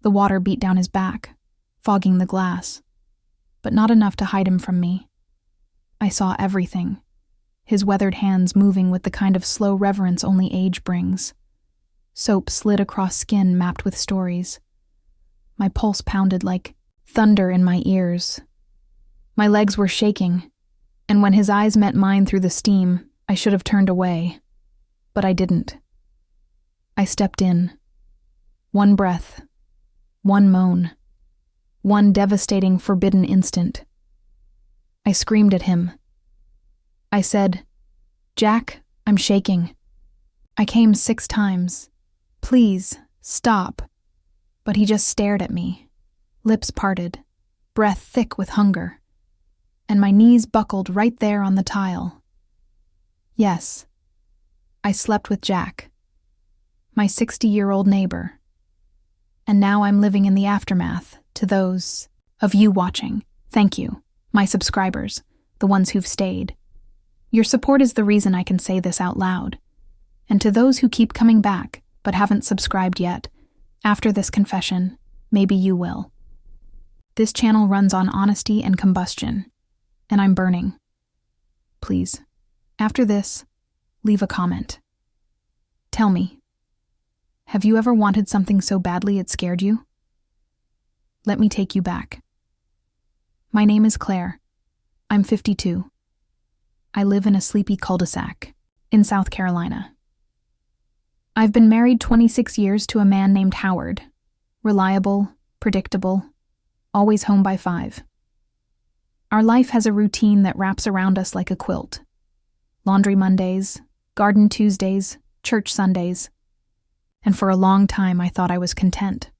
The water beat down his back, fogging the glass, but not enough to hide him from me. I saw everything, his weathered hands moving with the kind of slow reverence only age brings. Soap slid across skin mapped with stories. My pulse pounded like thunder in my ears. My legs were shaking, and when his eyes met mine through the steam, I should have turned away, but I didn't. I stepped in. One breath, one moan, one devastating, forbidden instant. I screamed at him. I said, "Jack, I'm shaking. I came 6 times. Please, stop." But he just stared at me, lips parted, breath thick with hunger, and my knees buckled right there on the tile. Yes, I slept with Jack, my 60-year-old neighbor, and now I'm living in the aftermath. To those of you watching, thank you, my subscribers, the ones who've stayed. Your support is the reason I can say this out loud. And to those who keep coming back but haven't subscribed yet, after this confession, maybe you will. This channel runs on honesty and combustion, and I'm burning. Please, after this, leave a comment. Tell me, have you ever wanted something so badly it scared you? Let me take you back. My name is Claire. I'm 52. I live in a sleepy cul-de-sac in South Carolina. I've been married 26 years to a man named Howard. Reliable, predictable, always home by 5. Our life has a routine that wraps around us like a quilt. Laundry Mondays, garden Tuesdays, church Sundays. And for a long time I thought I was content.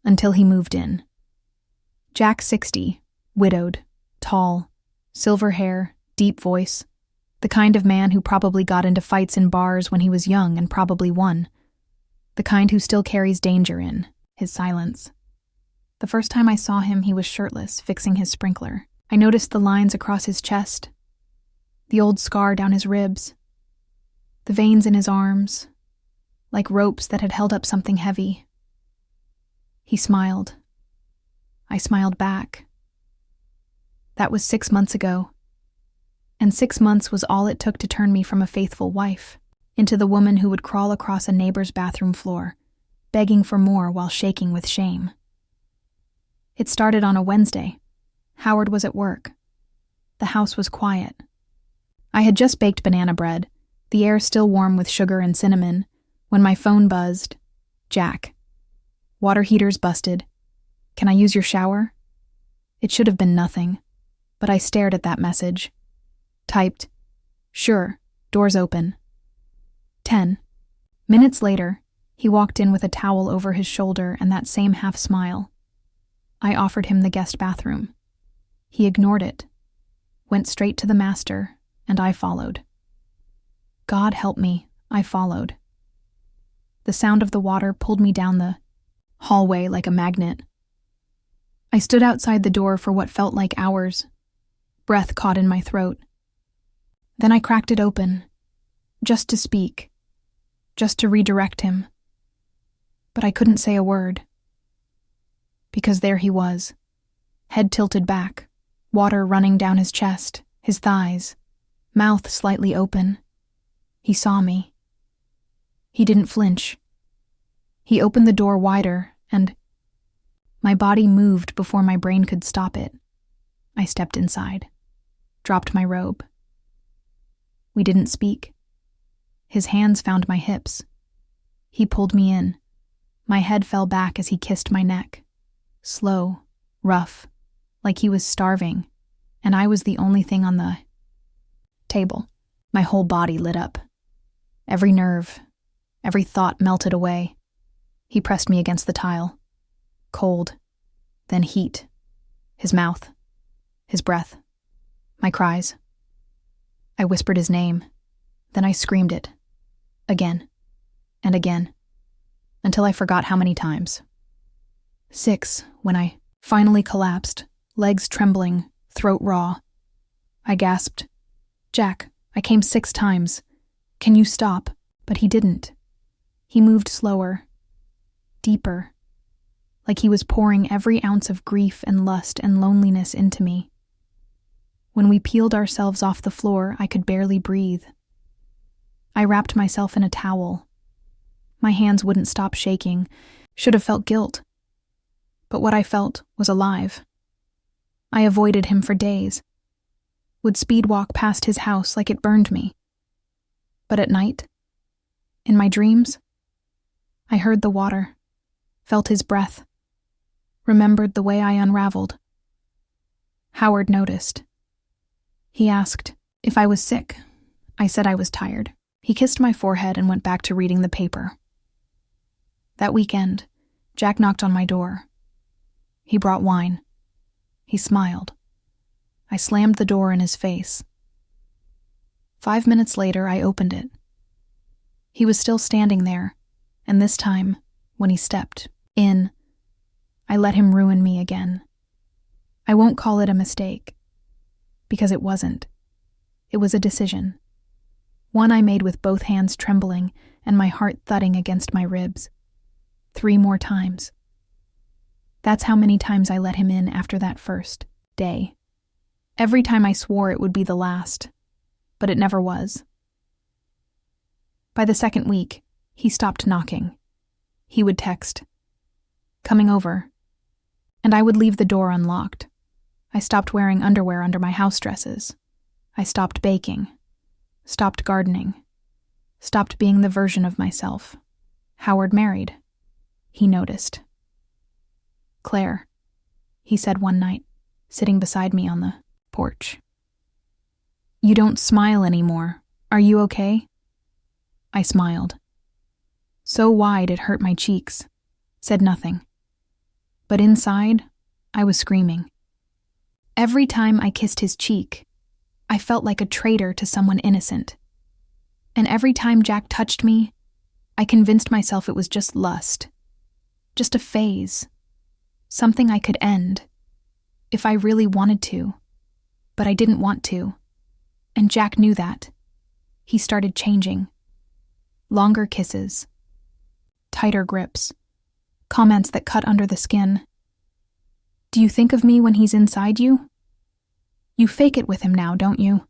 Until he moved in. Jack, 60, widowed, tall, silver hair, deep voice, the kind of man who probably got into fights in bars when he was young and probably won, the kind who still carries danger in his silence. The first time I saw him, he was shirtless, fixing his sprinkler. I noticed the lines across his chest, the old scar down his ribs, the veins in his arms, like ropes that had held up something heavy. He smiled. I smiled back. That was 6 months ago. And 6 months was all it took to turn me from a faithful wife into the woman who would crawl across a neighbor's bathroom floor, begging for more while shaking with shame. It started on a Wednesday. Howard was at work. The house was quiet. I had just baked banana bread, the air still warm with sugar and cinnamon, when my phone buzzed. Jack. Water heater's busted. Can I use your shower? It should have been nothing, but I stared at that message. Typed, "Sure, door's open." 10 minutes later, he walked in with a towel over his shoulder and that same half smile. I offered him the guest bathroom. He ignored it, went straight to the master, and I followed. God help me, I followed. The sound of the water pulled me down the hallway like a magnet. I stood outside the door for what felt like hours, breath caught in my throat. Then I cracked it open, just to speak, just to redirect him. But I couldn't say a word. Because there he was, head tilted back, water running down his chest, his thighs, mouth slightly open. He saw me. He didn't flinch. He opened the door wider, and my body moved before my brain could stop it. I stepped inside, dropped my robe. We didn't speak. His hands found my hips. He pulled me in. My head fell back as he kissed my neck. Slow, rough, like he was starving, and I was the only thing on the table. My whole body lit up. Every nerve, every thought melted away. He pressed me against the tile. Cold, then heat. His mouth, his breath, my cries. I whispered his name, then I screamed it. Again, and again, until I forgot how many times. 6, when I finally collapsed, legs trembling, throat raw. I gasped, "Jack, I came 6 times. Can you stop?" But he didn't. He moved slower, deeper, like he was pouring every ounce of grief and lust and loneliness into me. When we peeled ourselves off the floor, I could barely breathe. I wrapped myself in a towel. My hands wouldn't stop shaking. Should have felt guilt. But what I felt was alive. I avoided him for days. Would speed walk past his house like it burned me. But at night, in my dreams, I heard the water, felt his breath, remembered the way I unraveled. Howard noticed. He asked if I was sick. I said I was tired. He kissed my forehead and went back to reading the paper. That weekend, Jack knocked on my door. He brought wine. He smiled. I slammed the door in his face. 5 minutes later, I opened it. He was still standing there, and this time, when he stepped in, I let him ruin me again. I won't call it a mistake, because it wasn't. It was a decision. One I made with both hands trembling and my heart thudding against my ribs. 3 more times. That's how many times I let him in after that first day. Every time I swore it would be the last, but it never was. By the second week, he stopped knocking. He would text, "Coming over," and I would leave the door unlocked. I stopped wearing underwear under my house dresses. I stopped baking, stopped gardening, stopped being the version of myself. Howard married. He noticed. "Claire," he said one night, sitting beside me on the porch. "You don't smile anymore. Are you okay?" I smiled. So wide it hurt my cheeks. Said nothing. But inside, I was screaming. Every time I kissed his cheek, I felt like a traitor to someone innocent. And every time Jack touched me, I convinced myself it was just lust. Just a phase. Something I could end. If I really wanted to. But I didn't want to. And Jack knew that. He started changing. Longer kisses. Tighter grips. Comments that cut under the skin. "Do you think of me when he's inside you? You fake it with him now, don't you?"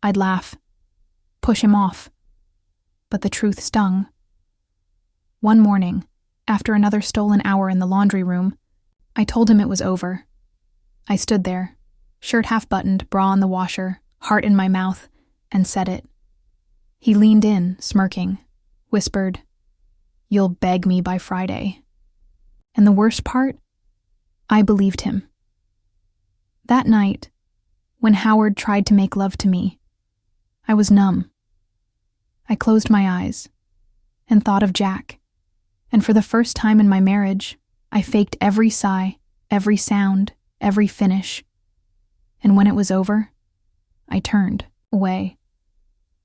I'd laugh. Push him off. But the truth stung. One morning, after another stolen hour in the laundry room, I told him it was over. I stood there, shirt half-buttoned, bra in the washer, heart in my mouth, and said it. He leaned in, smirking, whispered, "You'll beg me by Friday." And the worst part? I believed him. That night, when Howard tried to make love to me, I was numb. I closed my eyes and thought of Jack. And for the first time in my marriage, I faked every sigh, every sound, every finish. And when it was over, I turned away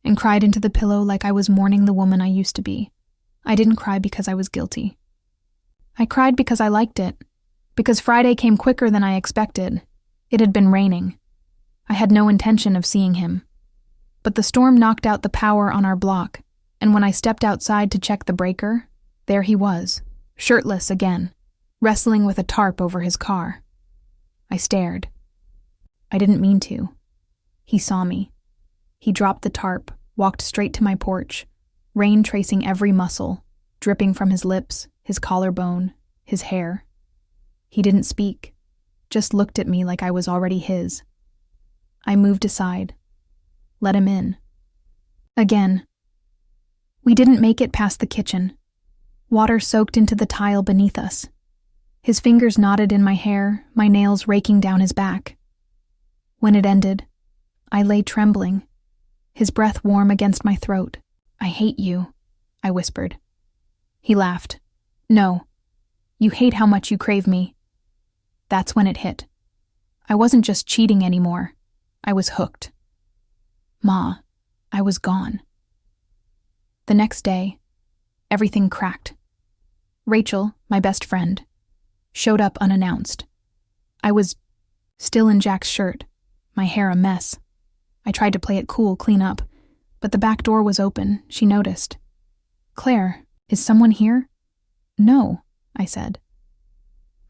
and cried into the pillow like I was mourning the woman I used to be. I didn't cry because I was guilty. I cried because I liked it, because Friday came quicker than I expected. It had been raining. I had no intention of seeing him. But the storm knocked out the power on our block, and when I stepped outside to check the breaker, there he was, shirtless again, wrestling with a tarp over his car. I stared. I didn't mean to. He saw me. He dropped the tarp, walked straight to my porch, rain tracing every muscle, dripping from his lips, his collarbone, his hair. He didn't speak, just looked at me like I was already his. I moved aside, let him in. Again. We didn't make it past the kitchen. Water soaked into the tile beneath us. His fingers knotted in my hair, my nails raking down his back. When it ended, I lay trembling, his breath warm against my throat. "I hate you," I whispered. He laughed. "No, you hate how much you crave me." That's when it hit. I wasn't just cheating anymore. I was hooked. Ma, I was gone. The next day, everything cracked. Rachel, my best friend, showed up unannounced. I was still in Jack's shirt, my hair a mess. I tried to play it cool, clean up, but the back door was open. She noticed. "Claire, is someone here?" "No," I said.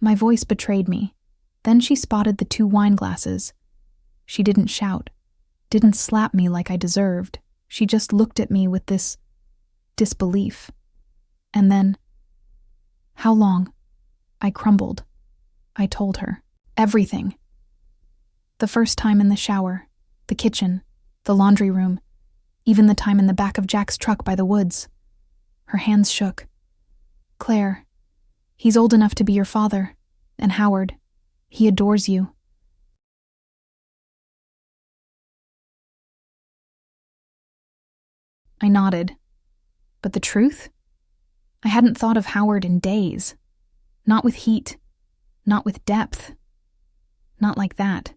My voice betrayed me. Then she spotted the 2 wine glasses. She didn't shout, didn't slap me like I deserved. She just looked at me with this disbelief. And then, "How long?" I crumbled. I told her. Everything. The first time in the shower, the kitchen, the laundry room, even the time in the back of Jack's truck by the woods. Her hands shook. "Claire, he's old enough to be your father. And Howard, he adores you." I nodded. But the truth? I hadn't thought of Howard in days. Not with heat. Not with depth. Not like that.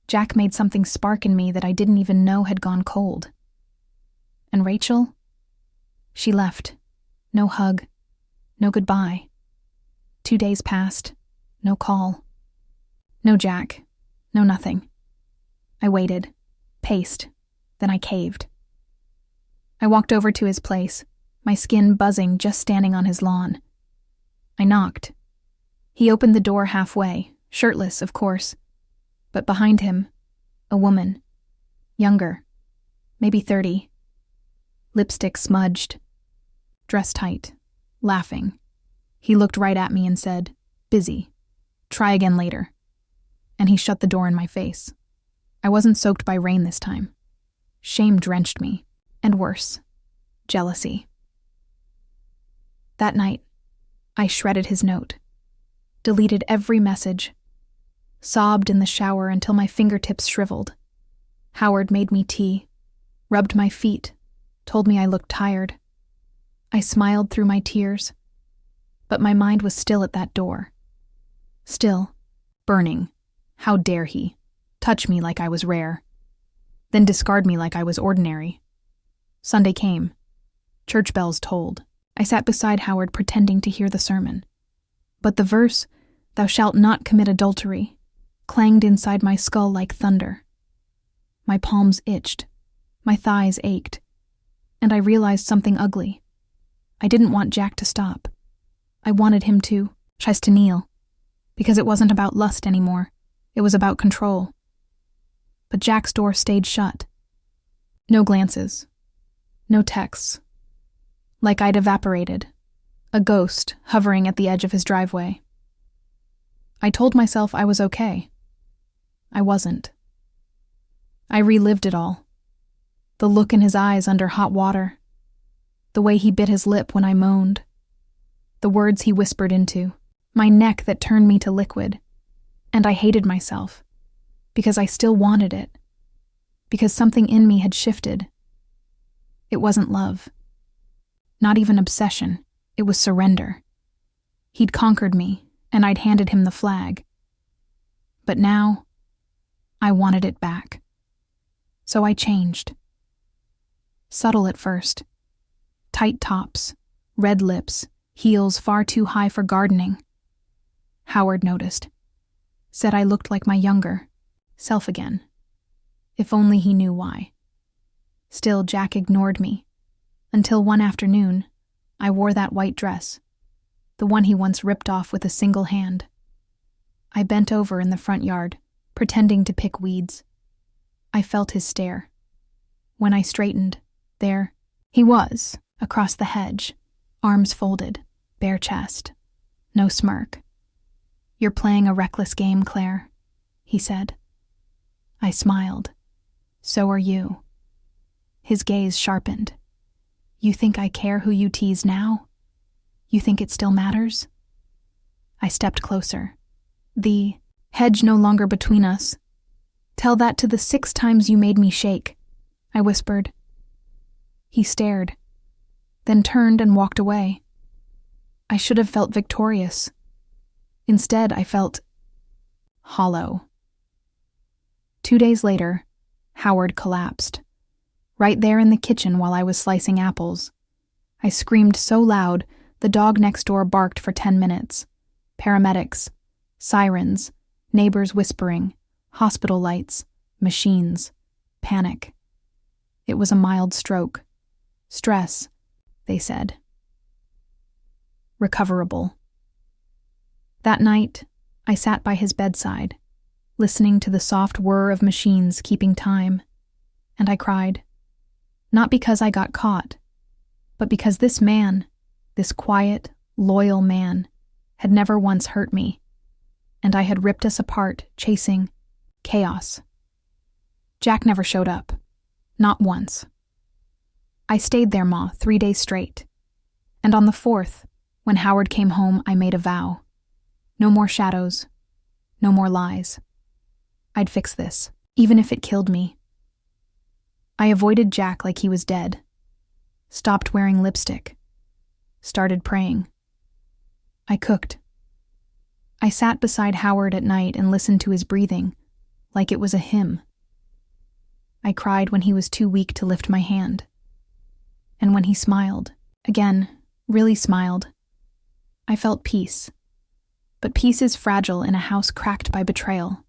Jack made something spark in me that I didn't even know had gone cold. And Rachel? She left. No hug. No goodbye. 2 days passed. No call. No Jack. No nothing. I waited. Paced. Then I caved. I walked over to his place, my skin buzzing just standing on his lawn. I knocked. He opened the door halfway, shirtless, of course. But behind him, a woman. Younger. Maybe 30. Lipstick smudged. Dress tight. Laughing. He looked right at me and said, "Busy. Try again later." And he shut the door in my face. I wasn't soaked by rain this time. Shame drenched me. And worse, jealousy. That night, I shredded his note, deleted every message, sobbed in the shower until my fingertips shriveled. Howard made me tea, rubbed my feet, told me I looked tired. I smiled through my tears, but my mind was still at that door. Still, burning. How dare he? Touch me like I was rare. Then discard me like I was ordinary. Sunday came. Church bells tolled. I sat beside Howard pretending to hear the sermon. But the verse, "Thou shalt not commit adultery," clanged inside my skull like thunder. My palms itched. My thighs ached. And I realized something ugly. I didn't want Jack to stop. I wanted him to kneel. Because it wasn't about lust anymore. It was about control. But Jack's door stayed shut. No glances. No texts. Like I'd evaporated. A ghost hovering at the edge of his driveway. I told myself I was okay. I wasn't. I relived it all. The look in his eyes under hot water. The way he bit his lip when I moaned. The words he whispered into. My neck that turned me to liquid. And I hated myself. Because I still wanted it. Because something in me had shifted. It wasn't love. Not even obsession. It was surrender. He'd conquered me, and I'd handed him the flag. But now, I wanted it back. So I changed. Subtle at first. Tight tops, red lips, heels far too high for gardening. Howard noticed. Said I looked like my younger self again. If only he knew why. Still, Jack ignored me. Until one afternoon, I wore that white dress. The one he once ripped off with a single hand. I bent over in the front yard, pretending to pick weeds. I felt his stare. When I straightened, there he was, across the hedge, arms folded, bare chest. No smirk. "You're playing a reckless game, Claire," he said. I smiled. "So are you." His gaze sharpened. "You think I care who you tease now? You think it still matters?" I stepped closer. "The hedge no longer between us. Tell that to the 6 times you made me shake," I whispered. He stared, then turned and walked away. I should have felt victorious. Instead, I felt hollow. 2 days later, Howard collapsed. Right there in the kitchen while I was slicing apples. I screamed so loud, the dog next door barked for 10 minutes. Paramedics, sirens, neighbors whispering, hospital lights, machines, panic. It was a mild stroke. Stress, they said. Recoverable. That night, I sat by his bedside, listening to the soft whir of machines keeping time, and I cried. Not because I got caught, but because this man, this quiet, loyal man, had never once hurt me, and I had ripped us apart chasing chaos. Jack never showed up. Not once. I stayed there, Ma, 3 days straight. And on the 4th, when Howard came home, I made a vow. No more shadows. No more lies. I'd fix this, even if it killed me. I avoided Jack like he was dead. Stopped wearing lipstick. Started praying. I cooked. I sat beside Howard at night and listened to his breathing, like it was a hymn. I cried when he was too weak to lift my hand. And when he smiled, again, really smiled, I felt peace. But peace is fragile in a house cracked by betrayal.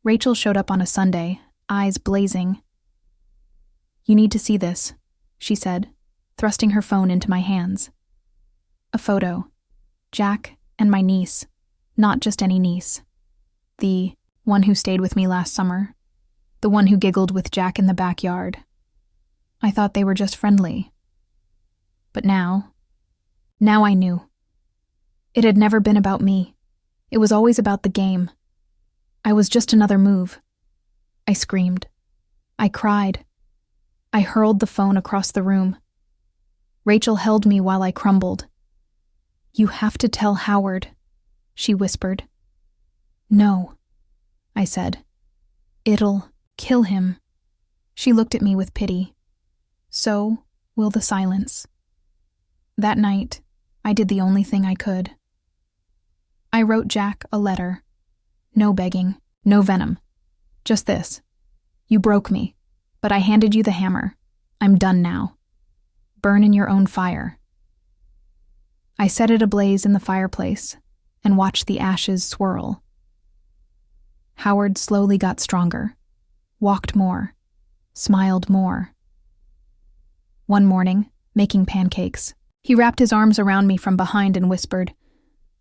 Rachel showed up on a Sunday, eyes blazing. "You need to see this," she said, thrusting her phone into my hands. A photo. Jack and my niece. Not just any niece. The one who stayed with me last summer. The one who giggled with Jack in the backyard. I thought they were just friendly. But now I knew. It had never been about me. It was always about the game. I was just another move. I screamed. I cried. I hurled the phone across the room. Rachel held me while I crumbled. "You have to tell Howard," she whispered. "No," I said. "It'll kill him." She looked at me with pity. So will the silence. That night, I did the only thing I could. I wrote Jack a letter. No begging, no venom. Just this. "You broke me, but I handed you the hammer. I'm done now. Burn in your own fire." I set it ablaze in the fireplace and watched the ashes swirl. Howard slowly got stronger, walked more, smiled more. One morning, making pancakes, he wrapped his arms around me from behind and whispered,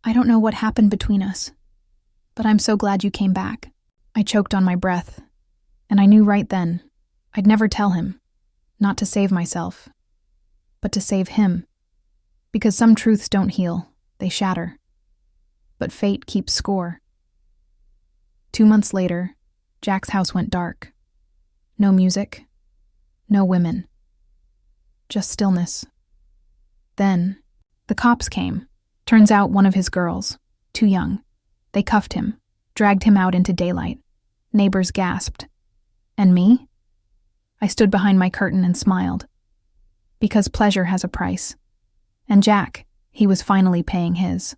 "I don't know what happened between us, but I'm so glad you came back." I choked on my breath, and I knew right then I'd never tell him, not to save myself, but to save him, because some truths don't heal, they shatter. But fate keeps score. 2 months later, Jack's house went dark. No music, no women, just stillness. Then, the cops came. Turns out one of his girls, too young. They cuffed him, dragged him out into daylight. Neighbors gasped. And me? I stood behind my curtain and smiled. Because pleasure has a price. And Jack, he was finally paying his.